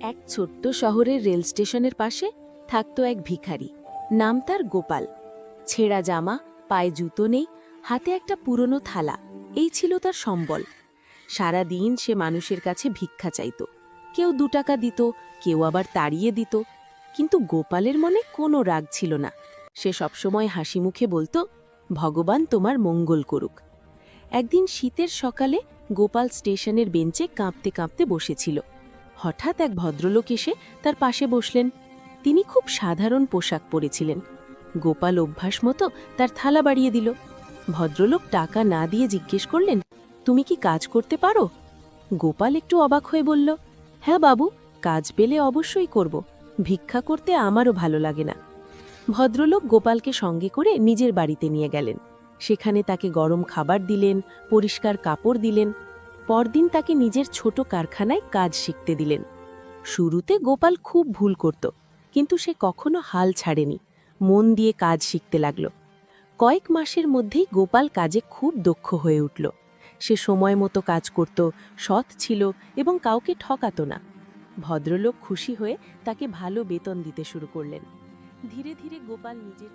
এক ছোট্ট শহরের রেল স্টেশনের পাশে থাকত এক ভিখারি। নাম তার গোপাল। ছেঁড়া জামা, পায়ে জুতো নেই, হাতে একটা পুরনো থালা, এই ছিল তার সম্বল। সারা দিন সে মানুষের কাছে ভিক্ষা চাইত। কেউ 2 টাকা দিত, কেউ আবার তাড়িয়ে দিত। কিন্তু গোপালের মনে কোনো রাগ ছিল না। সে সবসময় হাসি মুখে বলতো, ভগবান তোমার মঙ্গল করুক। একদিন শীতের সকালে গোপাল স্টেশনের বেঞ্চে কাঁপতে কাঁপতে বসেছিল। হঠাৎ এক ভদ্রলোক এসে তার পাশে বসলেন। তিনি খুব সাধারণ পোশাক পরেছিলেন। গোপাল অভ্যাস মতো তার থালা বাড়িয়ে দিল। ভদ্রলোক টাকা না দিয়ে জিজ্ঞেস করলেন, তুমি কি কাজ করতে পারো? গোপাল একটু অবাক হয়ে বলল, হ্যাঁ বাবু, কাজ পেলে অবশ্যই করব। ভিক্ষা করতে আমারও ভালো লাগে না। ভদ্রলোক গোপালকে সঙ্গে করে নিজের বাড়িতে নিয়ে গেলেন। সেখানে তাকে গরম খাবার দিলেন, পরিষ্কার কাপড় দিলেন। পরদিন তাকে নিজের ছোট কারখানায় কাজ শিখতে দিলেন। শুরুতে গোপাল খুব ভুল করত, কিন্তু সে কখনো হাল ছাড়েনি। মন দিয়ে কাজ শিখতে লাগল। কয়েক মাসের মধ্যেই গোপাল কাজে খুব দক্ষ হয়ে উঠল। সে সময় মতো কাজ করত, সৎ ছিল এবং কাউকে ঠকাত না। ভদ্রলোক খুশি হয়ে তাকে ভালো বেতন দিতে শুরু করলেন। ধীরে ধীরে গোপাল নিজের